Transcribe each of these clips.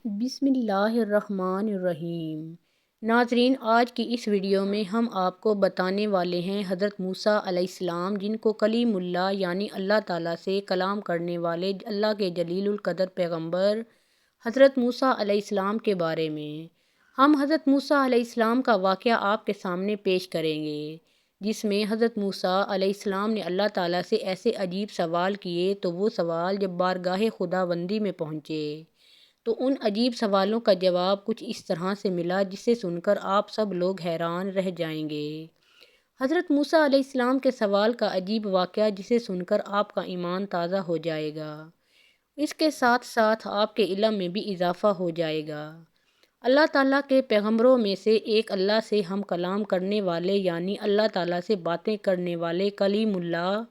بسم اللہ الرحمن الرحیم۔ ناظرین، آج کی اس ویڈیو میں ہم آپ کو بتانے والے ہیں حضرت موسیٰ علیہ السلام، جن کو کلیم اللہ یعنی اللہ تعالیٰ سے کلام کرنے والے اللہ کے جلیل القدر پیغمبر حضرت موسیٰ علیہ السلام کے بارے میں۔ ہم حضرت موسیٰ علیہ السلام کا واقعہ آپ کے سامنے پیش کریں گے، جس میں حضرت موسیٰ علیہ السلام نے اللہ تعالیٰ سے ایسے عجیب سوال کیے تو وہ سوال جب بارگاہ خداوندی میں پہنچے تو ان عجیب سوالوں کا جواب کچھ اس طرح سے ملا جسے سن کر آپ سب لوگ حیران رہ جائیں گے۔ حضرت موسیٰ علیہ السلام کے سوال کا عجیب واقعہ جسے سن کر آپ کا ایمان تازہ ہو جائے گا، اس کے ساتھ ساتھ آپ کے علم میں بھی اضافہ ہو جائے گا۔ اللہ تعالیٰ کے پیغمبروں میں سے ایک اللہ سے ہم کلام کرنے والے یعنی اللہ تعالیٰ سے باتیں کرنے والے کلیم اللہ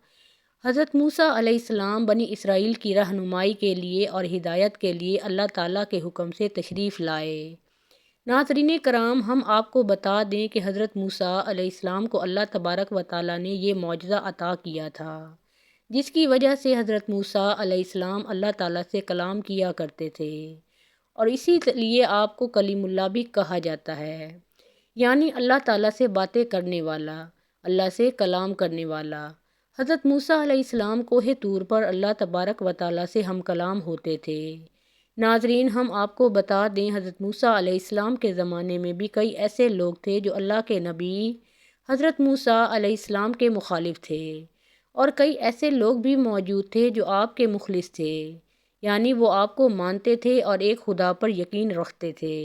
حضرت موسیٰ علیہ السلام بنی اسرائیل کی رہنمائی کے لیے اور ہدایت کے لیے اللہ تعالیٰ کے حکم سے تشریف لائے۔ ناظرین کرام، ہم آپ کو بتا دیں کہ حضرت موسیٰ علیہ السلام کو اللہ تبارک و تعالیٰ نے یہ معجزہ عطا کیا تھا، جس کی وجہ سے حضرت موسیٰ علیہ السلام اللہ تعالیٰ سے کلام کیا کرتے تھے، اور اسی لیے آپ کو کلیم اللہ بھی کہا جاتا ہے، یعنی اللہ تعالیٰ سے باتیں کرنے والا، اللہ سے کلام کرنے والا۔ حضرت موسیٰ علیہ السلام کوہ طور پر اللہ تبارک و تعالیٰ سے ہم کلام ہوتے تھے۔ ناظرین، ہم آپ کو بتا دیں حضرت موسیٰ علیہ السلام کے زمانے میں بھی کئی ایسے لوگ تھے جو اللہ کے نبی حضرت موسیٰ علیہ السلام کے مخالف تھے، اور کئی ایسے لوگ بھی موجود تھے جو آپ کے مخلص تھے، یعنی وہ آپ کو مانتے تھے اور ایک خدا پر یقین رکھتے تھے۔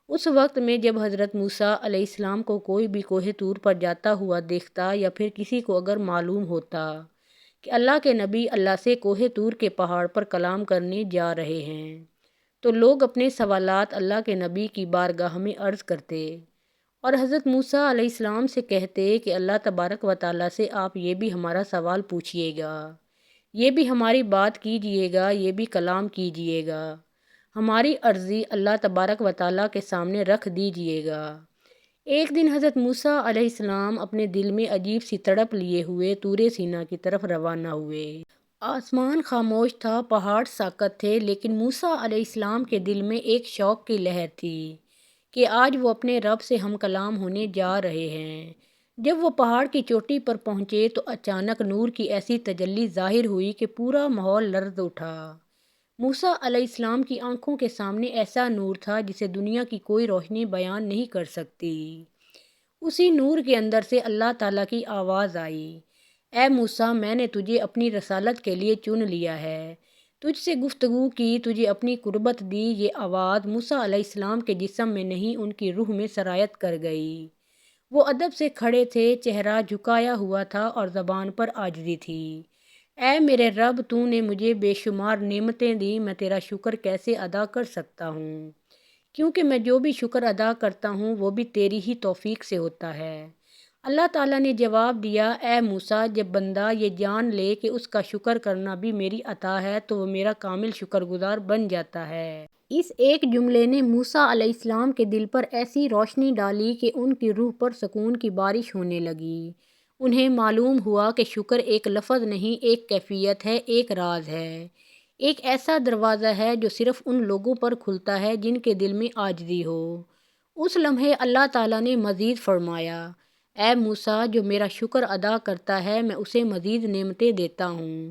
اس وقت میں جب حضرت موسیٰ علیہ السلام کو کوئی بھی کوہ طور پر جاتا ہوا دیکھتا یا پھر کسی کو اگر معلوم ہوتا کہ اللہ کے نبی اللہ سے کوہ طور کے پہاڑ پر کلام کرنے جا رہے ہیں، تو لوگ اپنے سوالات اللہ کے نبی کی بارگاہ میں عرض کرتے اور حضرت موسیٰ علیہ السلام سے کہتے کہ اللہ تبارک و تعالیٰ سے آپ یہ بھی ہمارا سوال پوچھیے گا، یہ بھی ہماری بات کیجیے گا، یہ بھی کلام کیجیے گا، ہماری عرضی اللہ تبارک و تعالیٰ کے سامنے رکھ دیجیے گا۔ ایک دن حضرت موسیٰ علیہ السلام اپنے دل میں عجیب سی تڑپ لیے ہوئے طور سینا کی طرف روانہ ہوئے۔ آسمان خاموش تھا، پہاڑ ساکت تھے، لیکن موسیٰ علیہ السلام کے دل میں ایک شوق کی لہر تھی کہ آج وہ اپنے رب سے ہم کلام ہونے جا رہے ہیں۔ جب وہ پہاڑ کی چوٹی پر پہنچے تو اچانک نور کی ایسی تجلی ظاہر ہوئی کہ پورا ماحول لرز اٹھا۔ موسیٰ علیہ السلام کی آنکھوں کے سامنے ایسا نور تھا جسے دنیا کی کوئی روشنی بیان نہیں کر سکتی۔ اسی نور کے اندر سے اللہ تعالیٰ کی آواز آئی، اے موسیٰ، میں نے تجھے اپنی رسالت کے لیے چن لیا ہے، تجھ سے گفتگو کی، تجھے اپنی قربت دی۔ یہ آواز موسیٰ علیہ السلام کے جسم میں نہیں، ان کی روح میں سرایت کر گئی۔ وہ ادب سے کھڑے تھے، چہرہ جھکایا ہوا تھا اور زبان پر عاجزی تھی۔ اے میرے رب، تو نے مجھے بے شمار نعمتیں دیں، میں تیرا شکر کیسے ادا کر سکتا ہوں، کیونکہ میں جو بھی شکر ادا کرتا ہوں وہ بھی تیری ہی توفیق سے ہوتا ہے۔ اللہ تعالیٰ نے جواب دیا، اے موسیٰ، جب بندہ یہ جان لے کہ اس کا شکر کرنا بھی میری عطا ہے تو وہ میرا کامل شکر گزار بن جاتا ہے۔ اس ایک جملے نے موسیٰ علیہ السلام کے دل پر ایسی روشنی ڈالی کہ ان کی روح پر سکون کی بارش ہونے لگی۔ انہیں معلوم ہوا کہ شکر ایک لفظ نہیں، ایک کیفیت ہے، ایک راز ہے، ایک ایسا دروازہ ہے جو صرف ان لوگوں پر کھلتا ہے جن کے دل میں عاجزی ہو۔ اس لمحے اللہ تعالیٰ نے مزید فرمایا، اے موسیٰ، جو میرا شکر ادا کرتا ہے میں اسے مزید نعمتیں دیتا ہوں،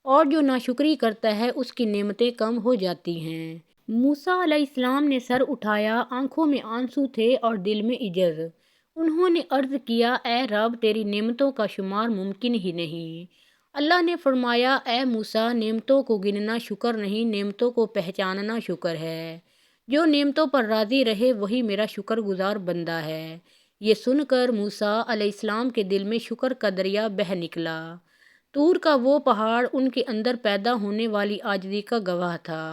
اور جو ناشکری کرتا ہے اس کی نعمتیں کم ہو جاتی ہیں۔ موسیٰ علیہ السلام نے سر اٹھایا، آنکھوں میں آنسو تھے اور دل میں عجز۔ انہوں نے عرض کیا، اے رب، تیری نعمتوں کا شمار ممکن ہی نہیں۔ اللہ نے فرمایا، اے موسیٰ، نعمتوں کو گننا شکر نہیں، نعمتوں کو پہچاننا شکر ہے۔ جو نعمتوں پر راضی رہے وہی میرا شکر گزار بندہ ہے۔ یہ سن کر موسیٰ علیہ السلام کے دل میں شکر کا دریا بہہ نکلا۔ طور کا وہ پہاڑ ان کے اندر پیدا ہونے والی عاجزی کا گواہ تھا۔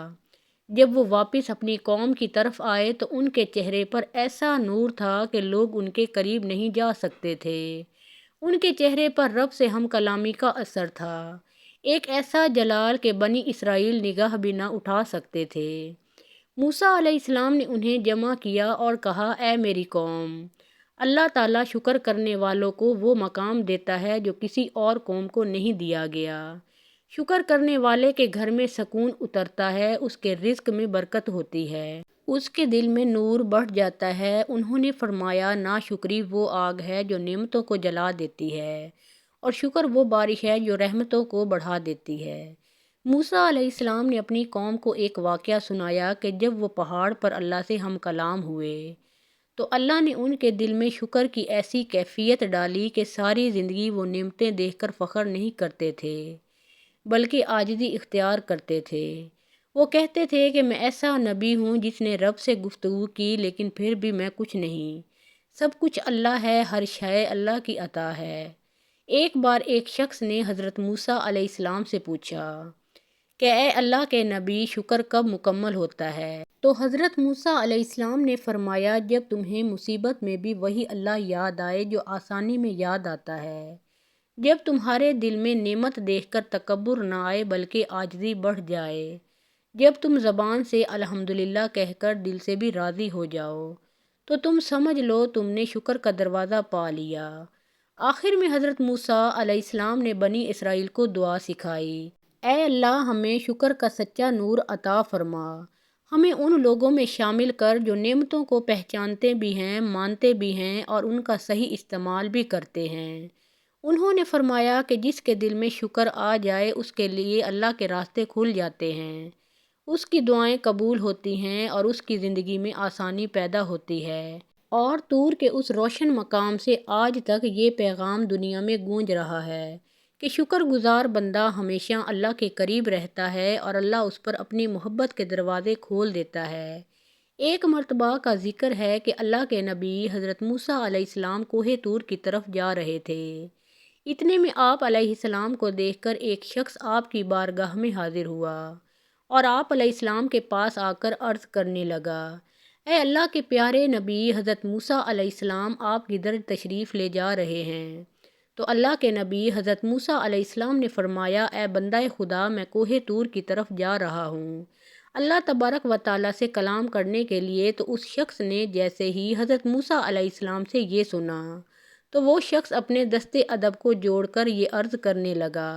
جب وہ واپس اپنی قوم کی طرف آئے تو ان کے چہرے پر ایسا نور تھا کہ لوگ ان کے قریب نہیں جا سکتے تھے۔ ان کے چہرے پر رب سے ہم کلامی کا اثر تھا، ایک ایسا جلال کہ بنی اسرائیل نگاہ بھی نہ اٹھا سکتے تھے۔ موسیٰ علیہ السلام نے انہیں جمع کیا اور کہا، اے میری قوم، اللہ تعالیٰ شکر کرنے والوں کو وہ مقام دیتا ہے جو کسی اور قوم کو نہیں دیا گیا۔ شکر کرنے والے کے گھر میں سکون اترتا ہے، اس کے رزق میں برکت ہوتی ہے، اس کے دل میں نور بڑھ جاتا ہے۔ انہوں نے فرمایا، ناشکری وہ آگ ہے جو نعمتوں کو جلا دیتی ہے، اور شکر وہ بارش ہے جو رحمتوں کو بڑھا دیتی ہے۔ موسیٰ علیہ السلام نے اپنی قوم کو ایک واقعہ سنایا کہ جب وہ پہاڑ پر اللہ سے ہم کلام ہوئے تو اللہ نے ان کے دل میں شکر کی ایسی کیفیت ڈالی کہ ساری زندگی وہ نعمتیں دیکھ کر فخر نہیں کرتے تھے بلکہ عاجزی اختیار کرتے تھے۔ وہ کہتے تھے کہ میں ایسا نبی ہوں جس نے رب سے گفتگو کی، لیکن پھر بھی میں کچھ نہیں، سب کچھ اللہ ہے، ہر شے اللہ کی عطا ہے۔ ایک بار ایک شخص نے حضرت موسیٰ علیہ السلام سے پوچھا کہ اے اللہ کے نبی، شکر کب مکمل ہوتا ہے؟ تو حضرت موسیٰ علیہ السلام نے فرمایا، جب تمہیں مصیبت میں بھی وہی اللہ یاد آئے جو آسانی میں یاد آتا ہے، جب تمہارے دل میں نعمت دیکھ کر تکبر نہ آئے بلکہ عاجزی بڑھ جائے، جب تم زبان سے الحمدللہ کہہ کر دل سے بھی راضی ہو جاؤ، تو تم سمجھ لو تم نے شکر کا دروازہ پا لیا۔ آخر میں حضرت موسیٰ علیہ السلام نے بنی اسرائیل کو دعا سکھائی، اے اللہ، ہمیں شکر کا سچا نور عطا فرما، ہمیں ان لوگوں میں شامل کر جو نعمتوں کو پہچانتے بھی ہیں، مانتے بھی ہیں اور ان کا صحیح استعمال بھی کرتے ہیں۔ انہوں نے فرمایا کہ جس کے دل میں شکر آ جائے اس کے لیے اللہ کے راستے کھل جاتے ہیں، اس کی دعائیں قبول ہوتی ہیں اور اس کی زندگی میں آسانی پیدا ہوتی ہے۔ اور طور کے اس روشن مقام سے آج تک یہ پیغام دنیا میں گونج رہا ہے کہ شکر گزار بندہ ہمیشہ اللہ کے قریب رہتا ہے اور اللہ اس پر اپنی محبت کے دروازے کھول دیتا ہے۔ ایک مرتبہ کا ذکر ہے کہ اللہ کے نبی حضرت موسیٰ علیہ السلام کوہ طور کی طرف جا رہے تھے۔ اتنے میں آپ علیہ السلام کو دیکھ کر ایک شخص آپ کی بارگاہ میں حاضر ہوا اور آپ علیہ السلام کے پاس آ کر عرض کرنے لگا، اے اللہ کے پیارے نبی، حضرت موسیٰ علیہ السلام آپ کی در تشریف لے جا رہے ہیں۔ تو اللہ کے نبی حضرت موسیٰ علیہ السلام نے فرمایا، اے بندہ خدا، میں کوہ طور کی طرف جا رہا ہوں اللہ تبارک و تعالیٰ سے کلام کرنے کے لیے۔ تو اس شخص نے جیسے ہی حضرت موسیٰ علیہ السلام سے یہ سنا تو وہ شخص اپنے دستے ادب کو جوڑ کر یہ عرض کرنے لگا،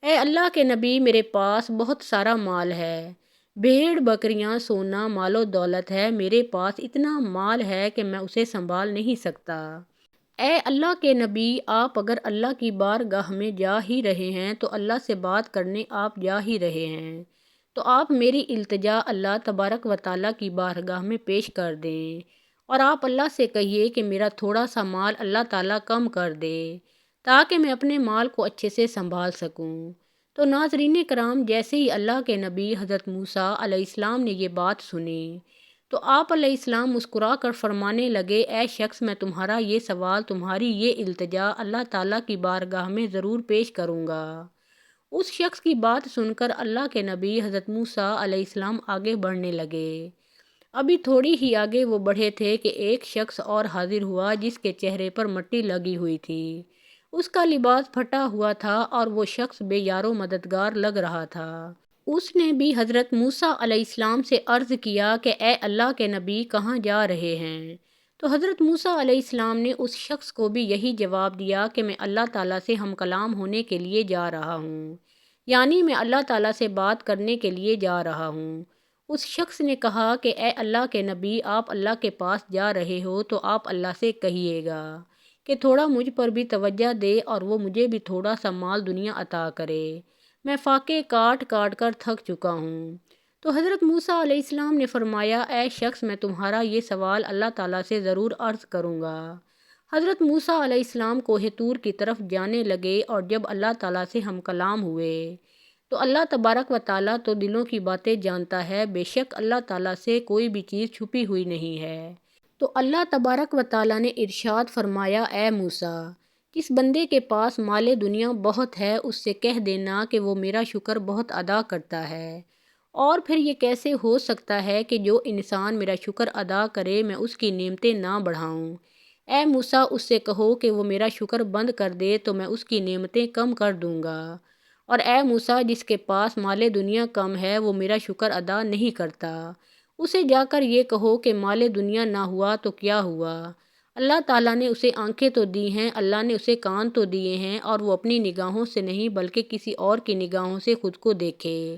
اے اللہ کے نبی، میرے پاس بہت سارا مال ہے، بھیڑ بکریاں، سونا، مال و دولت ہے، میرے پاس اتنا مال ہے کہ میں اسے سنبھال نہیں سکتا۔ اے اللہ کے نبی، آپ اگر اللہ کی بارگاہ میں جا ہی رہے ہیں تو اللہ سے بات کرنے آپ جا ہی رہے ہیں، تو آپ میری التجا اللہ تبارک و تعالیٰ کی بارگاہ میں پیش کر دیں اور آپ اللہ سے کہیے کہ میرا تھوڑا سا مال اللہ تعالیٰ کم کر دے تاکہ میں اپنے مال کو اچھے سے سنبھال سکوں۔ تو ناظرین کرام، جیسے ہی اللہ کے نبی حضرت موسیٰ علیہ السلام نے یہ بات سنی تو آپ علیہ السلام مسکرا کر فرمانے لگے، اے شخص، میں تمہارا یہ سوال، تمہاری یہ التجا اللہ تعالیٰ کی بارگاہ میں ضرور پیش کروں گا۔ اس شخص کی بات سن کر اللہ کے نبی حضرت موسیٰ علیہ السلام آگے بڑھنے لگے۔ ابھی تھوڑی ہی آگے وہ بڑھے تھے کہ ایک شخص اور حاضر ہوا جس کے چہرے پر مٹی لگی ہوئی تھی، اس کا لباس پھٹا ہوا تھا اور وہ شخص بے یار و مددگار لگ رہا تھا۔ اس نے بھی حضرت موسیٰ علیہ السلام سے عرض کیا کہ اے اللہ کے نبی، کہاں جا رہے ہیں؟ تو حضرت موسیٰ علیہ السلام نے اس شخص کو بھی یہی جواب دیا کہ میں اللہ تعالیٰ سے ہم کلام ہونے کے لیے جا رہا ہوں، یعنی میں اللہ تعالیٰ سے بات کرنے کے لیے جا رہا ہوں۔ اس شخص نے کہا کہ اے اللہ کے نبی، آپ اللہ کے پاس جا رہے ہو تو آپ اللہ سے کہیے گا کہ تھوڑا مجھ پر بھی توجہ دے اور وہ مجھے بھی تھوڑا سا مال دنیا عطا کرے، میں فاقے کاٹ کاٹ کر تھک چکا ہوں۔ تو حضرت موسیٰ علیہ السلام نے فرمایا، اے شخص، میں تمہارا یہ سوال اللہ تعالیٰ سے ضرور عرض کروں گا۔ حضرت موسیٰ علیہ السلام کوہ طور کی طرف جانے لگے اور جب اللہ تعالیٰ سے ہم کلام ہوئے تو اللہ تبارک و تعالیٰ تو دلوں کی باتیں جانتا ہے، بے شک اللہ تعالیٰ سے کوئی بھی چیز چھپی ہوئی نہیں ہے۔ تو اللہ تبارک و تعالیٰ نے ارشاد فرمایا، اے موسیٰ، جس بندے کے پاس مال دنیا بہت ہے اس سے کہہ دینا کہ وہ میرا شکر بہت ادا کرتا ہے، اور پھر یہ کیسے ہو سکتا ہے کہ جو انسان میرا شکر ادا کرے میں اس کی نعمتیں نہ بڑھاؤں۔ اے موسیٰ، اس سے کہو کہ وہ میرا شکر بند کر دے تو میں اس کی نعمتیں کم کر دوں گا، اور اے موسیٰ، جس کے پاس مال دنیا کم ہے وہ میرا شکر ادا نہیں کرتا، اسے جا کر یہ کہو کہ مال دنیا نہ ہوا تو کیا ہوا، اللہ تعالیٰ نے اسے آنکھیں تو دی ہیں، اللہ نے اسے کان تو دیے ہیں، اور وہ اپنی نگاہوں سے نہیں بلکہ کسی اور کی نگاہوں سے خود کو دیکھے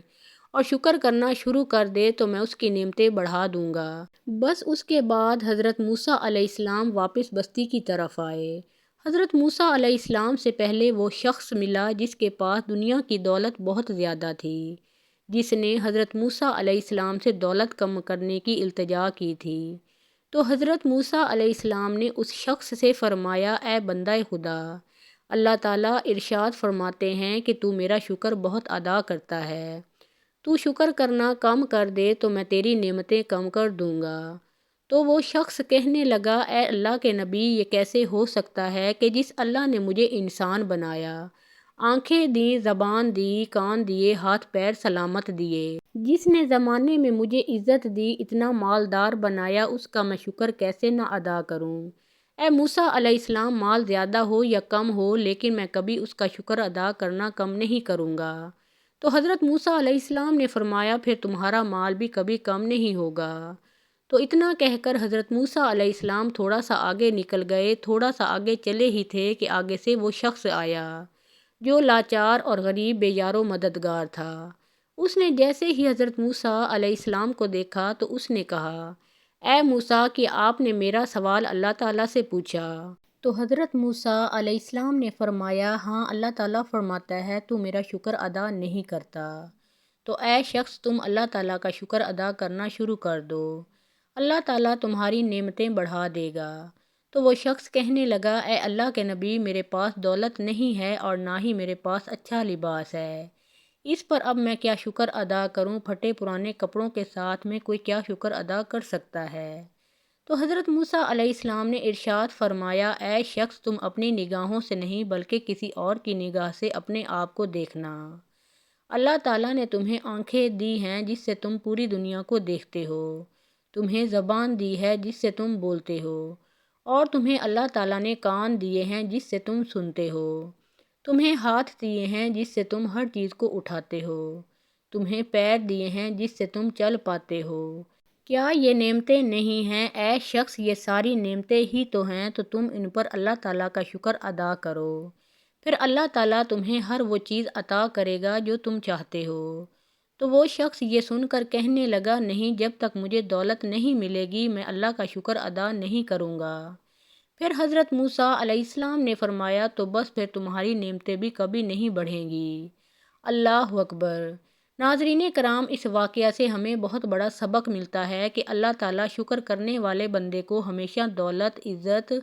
اور شکر کرنا شروع کر دے تو میں اس کی نعمتیں بڑھا دوں گا۔ بس اس کے بعد حضرت موسیٰ علیہ السلام واپس بستی کی طرف آئے۔ حضرت موسیٰ علیہ السلام سے پہلے وہ شخص ملا جس کے پاس دنیا کی دولت بہت زیادہ تھی، جس نے حضرت موسیٰ علیہ السلام سے دولت کم کرنے کی التجا کی تھی۔ تو حضرت موسیٰ علیہ السلام نے اس شخص سے فرمایا، اے بندہ خدا، اللہ تعالیٰ ارشاد فرماتے ہیں کہ تو میرا شکر بہت ادا کرتا ہے، تو شکر کرنا کم کر دے تو میں تیری نعمتیں کم کر دوں گا۔ تو وہ شخص کہنے لگا، اے اللہ کے نبی، یہ کیسے ہو سکتا ہے کہ جس اللہ نے مجھے انسان بنایا، آنکھیں دیں، زبان دی، کان دیے، ہاتھ پیر سلامت دیے، جس نے زمانے میں مجھے عزت دی، اتنا مالدار بنایا، اس کا میں شکر کیسے نہ ادا کروں؟ اے موسیٰ علیہ السلام، مال زیادہ ہو یا کم ہو لیکن میں کبھی اس کا شکر ادا کرنا کم نہیں کروں گا۔ تو حضرت موسیٰ علیہ السلام نے فرمایا، پھر تمہارا مال بھی کبھی کم نہیں ہوگا۔ تو اتنا کہہ کر حضرت موسیٰ علیہ السلام تھوڑا سا آگے نکل گئے۔ تھوڑا سا آگے چلے ہی تھے کہ آگے سے وہ شخص آیا جو لاچار اور غریب بے یار و مددگار تھا۔ اس نے جیسے ہی حضرت موسیٰ علیہ السلام کو دیکھا تو اس نے کہا، اے موسیٰ، کہ آپ نے میرا سوال اللہ تعالیٰ سے پوچھا؟ تو حضرت موسیٰ علیہ السلام نے فرمایا، ہاں، اللہ تعالیٰ فرماتا ہے تو میرا شکر ادا نہیں کرتا۔ تو اے شخص، تم اللہ تعالیٰ کا شکر ادا کرنا شروع کر دو، اللہ تعالیٰ تمہاری نعمتیں بڑھا دے گا۔ تو وہ شخص کہنے لگا، اے اللہ کے نبی، میرے پاس دولت نہیں ہے اور نہ ہی میرے پاس اچھا لباس ہے، اس پر اب میں کیا شکر ادا کروں؟ پھٹے پرانے کپڑوں کے ساتھ میں کوئی کیا شکر ادا کر سکتا ہے؟ تو حضرت موسیٰ علیہ السلام نے ارشاد فرمایا، اے شخص، تم اپنی نگاہوں سے نہیں بلکہ کسی اور کی نگاہ سے اپنے آپ کو دیکھنا۔ اللہ تعالیٰ نے تمہیں آنکھیں دی ہیں جس سے تم پوری دنیا کو دیکھتے ہو، تمہیں زبان دی ہے جس سے تم بولتے ہو، اور تمہیں اللہ تعالیٰ نے کان دیے ہیں جس سے تم سنتے ہو، تمہیں ہاتھ دیے ہیں جس سے تم ہر چیز کو اٹھاتے ہو، تمہیں پیر دیے ہیں جس سے تم چل پاتے ہو۔ کیا یہ نعمتیں نہیں ہیں؟ اے شخص، یہ ساری نعمتیں ہی تو ہیں، تو تم ان پر اللہ تعالیٰ کا شکر ادا کرو، پھر اللہ تعالیٰ تمہیں ہر وہ چیز عطا کرے گا جو تم چاہتے ہو۔ تو وہ شخص یہ سن کر کہنے لگا، نہیں، جب تک مجھے دولت نہیں ملے گی میں اللہ کا شکر ادا نہیں کروں گا۔ پھر حضرت موسیٰ علیہ السلام نے فرمایا، تو بس پھر تمہاری نعمتیں بھی کبھی نہیں بڑھیں گی۔ اللہ اکبر۔ ناظرین کرام، اس واقعہ سے ہمیں بہت بڑا سبق ملتا ہے کہ اللہ تعالیٰ شکر کرنے والے بندے کو ہمیشہ دولت، عزت،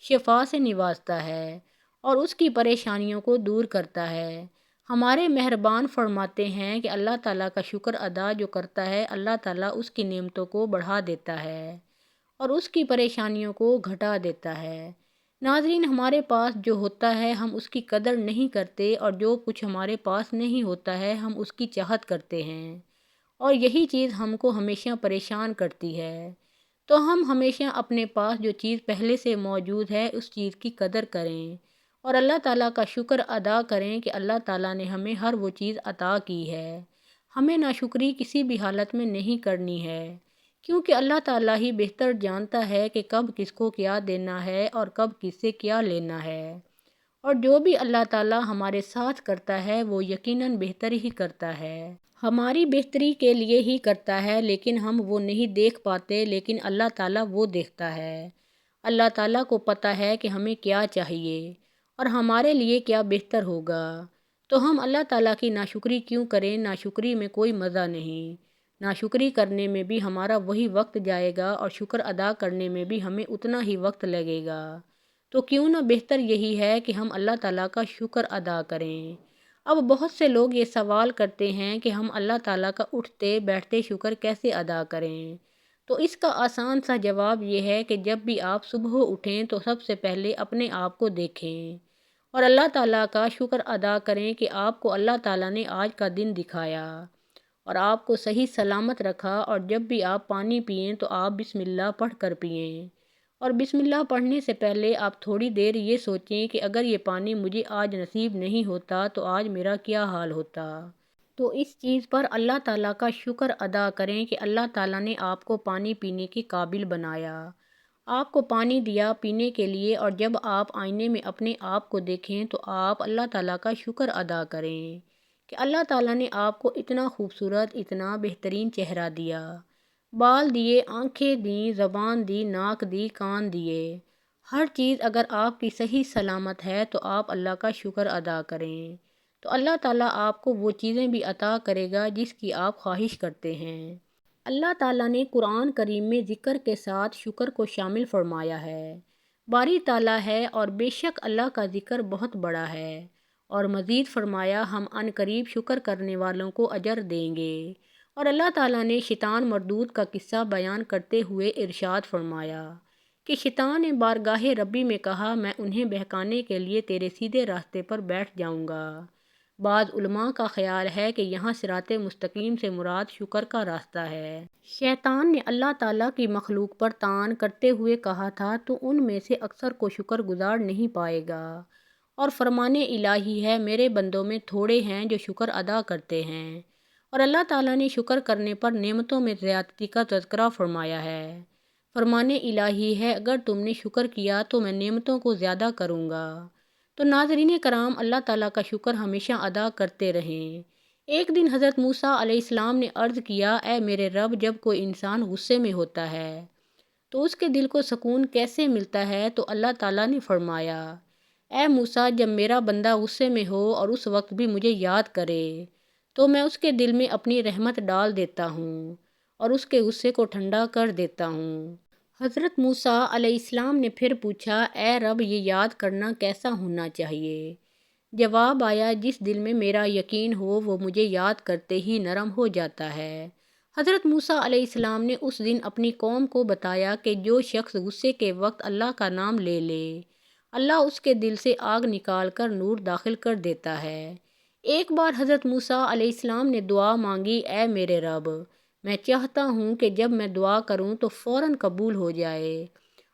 شفا سے نوازتا ہے اور اس کی پریشانیوں کو دور کرتا ہے۔ ہمارے مہربان فرماتے ہیں کہ اللہ تعالیٰ کا شکر ادا جو کرتا ہے، اللہ تعالیٰ اس کی نعمتوں کو بڑھا دیتا ہے اور اس کی پریشانیوں کو گھٹا دیتا ہے۔ ناظرین، ہمارے پاس جو ہوتا ہے ہم اس کی قدر نہیں کرتے، اور جو کچھ ہمارے پاس نہیں ہوتا ہے ہم اس کی چاہت کرتے ہیں، اور یہی چیز ہم کو ہمیشہ پریشان کرتی ہے۔ تو ہم ہمیشہ اپنے پاس جو چیز پہلے سے موجود ہے اس چیز کی قدر کریں اور اللہ تعالیٰ کا شکر ادا کریں کہ اللہ تعالیٰ نے ہمیں ہر وہ چیز عطا کی ہے۔ ہمیں ناشکری کسی بھی حالت میں نہیں کرنی ہے، کیونکہ اللہ تعالیٰ ہی بہتر جانتا ہے کہ کب کس کو کیا دینا ہے اور کب کس سے کیا لینا ہے، اور جو بھی اللہ تعالیٰ ہمارے ساتھ کرتا ہے وہ یقیناً بہتر ہی کرتا ہے، ہماری بہتری کے لیے ہی کرتا ہے، لیکن ہم وہ نہیں دیکھ پاتے، لیکن اللہ تعالیٰ وہ دیکھتا ہے۔ اللہ تعالیٰ کو پتہ ہے کہ ہمیں کیا چاہیے اور ہمارے لیے کیا بہتر ہوگا، تو ہم اللہ تعالیٰ کی ناشکری کیوں کریں؟ ناشکری میں کوئی مزہ نہیں، ناشکری کرنے میں بھی ہمارا وہی وقت جائے گا اور شکر ادا کرنے میں بھی ہمیں اتنا ہی وقت لگے گا، تو کیوں نہ بہتر یہی ہے کہ ہم اللہ تعالیٰ کا شکر ادا کریں۔ اب بہت سے لوگ یہ سوال کرتے ہیں کہ ہم اللہ تعالیٰ کا اٹھتے بیٹھتے شکر کیسے ادا کریں؟ تو اس کا آسان سا جواب یہ ہے کہ جب بھی آپ صبح اٹھیں تو سب سے پہلے اپنے آپ کو دیکھیں اور اللہ تعالیٰ کا شکر ادا کریں کہ آپ کو اللہ تعالیٰ نے آج کا دن دکھایا اور آپ کو صحیح سلامت رکھا، اور جب بھی آپ پانی پئیں تو آپ بسم اللہ پڑھ کر پئیں، اور بسم اللہ پڑھنے سے پہلے آپ تھوڑی دیر یہ سوچیں کہ اگر یہ پانی مجھے آج نصیب نہیں ہوتا تو آج میرا کیا حال ہوتا۔ تو اس چیز پر اللہ تعالیٰ کا شکر ادا کریں کہ اللہ تعالیٰ نے آپ کو پانی پینے کے قابل بنایا۔ آپ کو پانی دیا پینے کے لیے، اور جب آپ آئینے میں اپنے آپ کو دیکھیں تو آپ اللہ تعالیٰ کا شکر ادا کریں کہ اللہ تعالیٰ نے آپ کو اتنا خوبصورت، اتنا بہترین چہرہ دیا، بال دیے، آنکھیں دیں، زبان دی، ناک دی، کان دیے۔ ہر چیز اگر آپ کی صحیح سلامت ہے تو آپ اللہ کا شکر ادا کریں، تو اللہ تعالیٰ آپ کو وہ چیزیں بھی عطا کرے گا جس کی آپ خواہش کرتے ہیں۔ اللہ تعالیٰ نے قرآن کریم میں ذکر کے ساتھ شکر کو شامل فرمایا ہے۔ باری تعالیٰ ہے اور بے شک اللہ کا ذکر بہت بڑا ہے، اور مزید فرمایا ہم عن قریب شکر کرنے والوں کو اجر دیں گے۔ اور اللہ تعالیٰ نے شیطان مردود کا قصہ بیان کرتے ہوئے ارشاد فرمایا کہ شیطان نے بارگاہ ربی میں کہا، میں انہیں بہکانے کے لیے تیرے سیدھے راستے پر بیٹھ جاؤں گا۔ بعض علماء کا خیال ہے کہ یہاں صراط مستقیم سے مراد شکر کا راستہ ہے۔ شیطان نے اللہ تعالیٰ کی مخلوق پر طعن کرتے ہوئے کہا تھا، تو ان میں سے اکثر کو شکر گزار نہیں پائے گا، اور فرمان الہی ہے، میرے بندوں میں تھوڑے ہیں جو شکر ادا کرتے ہیں۔ اور اللہ تعالیٰ نے شکر کرنے پر نعمتوں میں زیادتی کا تذکرہ فرمایا ہے۔ فرمان الہی ہے، اگر تم نے شکر کیا تو میں نعمتوں کو زیادہ کروں گا۔ تو ناظرین کرام، اللہ تعالیٰ کا شکر ہمیشہ ادا کرتے رہیں۔ ایک دن حضرت موسیٰ علیہ السلام نے عرض کیا، اے میرے رب، جب کوئی انسان غصے میں ہوتا ہے تو اس کے دل کو سکون کیسے ملتا ہے؟ تو اللہ تعالیٰ نے فرمایا، اے موسیٰ، جب میرا بندہ غصے میں ہو اور اس وقت بھی مجھے یاد کرے تو میں اس کے دل میں اپنی رحمت ڈال دیتا ہوں اور اس کے غصے کو ٹھنڈا کر دیتا ہوں۔ حضرت موسیٰ علیہ السلام نے پھر پوچھا، اے رب، یہ یاد کرنا کیسا ہونا چاہیے؟ جواب آیا، جس دل میں میرا یقین ہو وہ مجھے یاد کرتے ہی نرم ہو جاتا ہے۔ حضرت موسیٰ علیہ السلام نے اس دن اپنی قوم کو بتایا کہ جو شخص غصے کے وقت اللہ کا نام لے لے، اللہ اس کے دل سے آگ نکال کر نور داخل کر دیتا ہے۔ ایک بار حضرت موسیٰ علیہ السلام نے دعا مانگی، اے میرے رب، میں چاہتا ہوں کہ جب میں دعا کروں تو فوراً قبول ہو جائے۔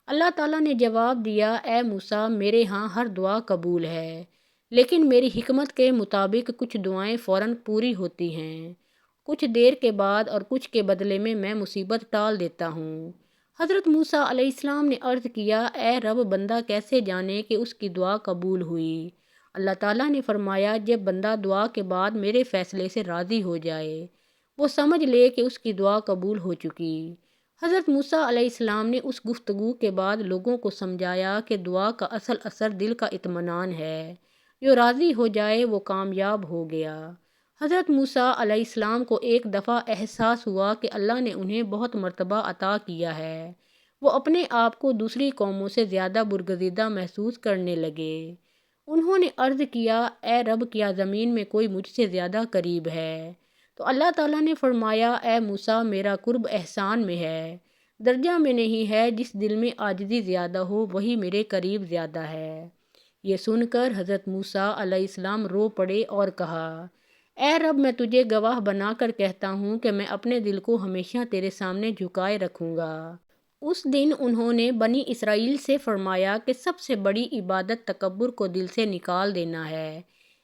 اللہ تعالیٰ نے جواب دیا، اے موسیٰ، میرے ہاں ہر دعا قبول ہے، لیکن میری حکمت کے مطابق کچھ دعائیں فوراً پوری ہوتی ہیں، کچھ دیر کے بعد، اور کچھ کے بدلے میں مصیبت ٹال دیتا ہوں۔ حضرت موسیٰ علیہ السلام نے عرض کیا، اے رب، بندہ کیسے جانے کہ اس کی دعا قبول ہوئی؟ اللہ تعالیٰ نے فرمایا، جب بندہ دعا کے بعد میرے فیصلے سے راضی ہو جائے، وہ سمجھ لے کہ اس کی دعا قبول ہو چکی۔ حضرت موسیٰ علیہ السلام نے اس گفتگو کے بعد لوگوں کو سمجھایا کہ دعا کا اصل اثر دل کا اطمینان ہے، جو راضی ہو جائے وہ کامیاب ہو گیا۔ حضرت موسیٰ علیہ السلام کو ایک دفعہ احساس ہوا کہ اللہ نے انہیں بہت مرتبہ عطا کیا ہے۔ وہ اپنے آپ کو دوسری قوموں سے زیادہ برگزیدہ محسوس کرنے لگے۔ انہوں نے عرض کیا، اے رب، کیا زمین میں کوئی مجھ سے زیادہ قریب ہے؟ تو اللہ تعالیٰ نے فرمایا، اے موسیٰ، میرا قرب احسان میں ہے، درجہ میں نہیں ہے۔ جس دل میں عاجزی زیادہ ہو وہی میرے قریب زیادہ ہے۔ یہ سن کر حضرت موسیٰ علیہ السلام رو پڑے اور کہا، اے رب، میں تجھے گواہ بنا کر کہتا ہوں کہ میں اپنے دل کو ہمیشہ تیرے سامنے جھکائے رکھوں گا۔ اس دن انہوں نے بنی اسرائیل سے فرمایا کہ سب سے بڑی عبادت تکبر کو دل سے نکال دینا ہے۔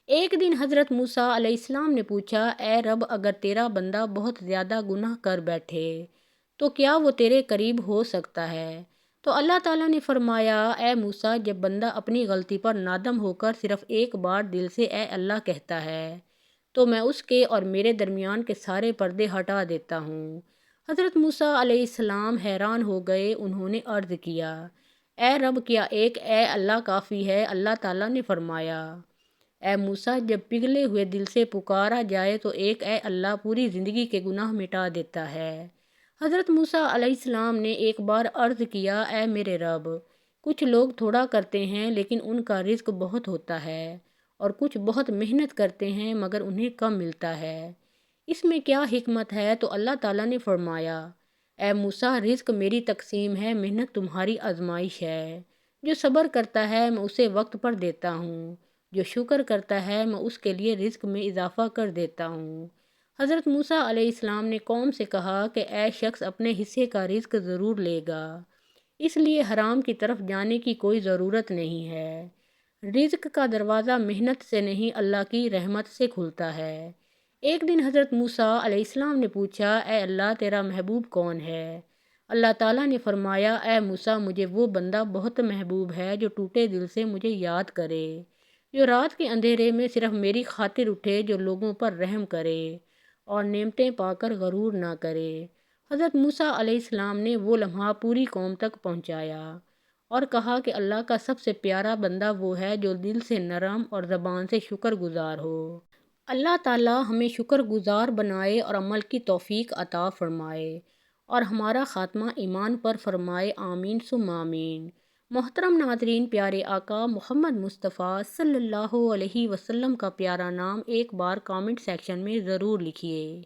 ایک دن حضرت موسیٰ علیہ السلام نے پوچھا، اے رب، اگر تیرا بندہ بہت زیادہ گناہ کر بیٹھے تو کیا وہ تیرے قریب ہو سکتا ہے؟ تو اللہ تعالیٰ نے فرمایا، اے موسیٰ، جب بندہ اپنی غلطی پر نادم ہو کر صرف ایک بار دل سے اے اللہ کہتا ہے تو میں اس کے اور میرے درمیان کے سارے پردے ہٹا دیتا ہوں۔ حضرت موسیٰ علیہ السلام حیران ہو گئے۔ انہوں نے عرض کیا، اے رب، کیا ایک اے اللہ کافی ہے؟ اللہ تعالیٰ نے فرمایا، اے موسیٰ، جب پگھلے ہوئے دل سے پکارا جائے تو ایک اے اللہ پوری زندگی کے گناہ مٹا دیتا ہے۔ حضرت موسیٰ علیہ السلام نے ایک بار عرض کیا، اے میرے رب، کچھ لوگ تھوڑا کرتے ہیں لیکن ان کا رزق بہت ہوتا ہے، اور کچھ بہت محنت کرتے ہیں مگر انہیں کم ملتا ہے، اس میں کیا حکمت ہے؟ تو اللہ تعالیٰ نے فرمایا، اے موسیٰ، رزق میری تقسیم ہے، محنت تمہاری آزمائش ہے۔ جو صبر کرتا ہے میں اسے وقت پر دیتا ہوں، جو شکر کرتا ہے میں اس کے لیے رزق میں اضافہ کر دیتا ہوں۔ حضرت موسیٰ علیہ السلام نے قوم سے کہا کہ اے شخص اپنے حصے کا رزق ضرور لے گا، اس لیے حرام کی طرف جانے کی کوئی ضرورت نہیں ہے۔ رزق کا دروازہ محنت سے نہیں اللہ کی رحمت سے کھلتا ہے۔ ایک دن حضرت موسیٰ علیہ السلام نے پوچھا، اے اللہ، تیرا محبوب کون ہے؟ اللہ تعالیٰ نے فرمایا، اے موسیٰ، مجھے وہ بندہ بہت محبوب ہے جو ٹوٹے دل سے مجھے یاد کرے، جو رات کے اندھیرے میں صرف میری خاطر اٹھے، جو لوگوں پر رحم کرے اور نعمتیں پا کر غرور نہ کرے۔ حضرت موسیٰ علیہ السلام نے وہ لمحہ پوری قوم تک پہنچایا اور کہا کہ اللہ کا سب سے پیارا بندہ وہ ہے جو دل سے نرم اور زبان سے شکر گزار ہو۔ اللہ تعالیٰ ہمیں شکر گزار بنائے اور عمل کی توفیق عطا فرمائے اور ہمارا خاتمہ ایمان پر فرمائے، آمین ثم آمین۔ محترم ناظرین، پیارے آقا محمد مصطفیٰ صلی اللہ علیہ وسلم کا پیارا نام ایک بار کامنٹ سیکشن میں ضرور لکھیے۔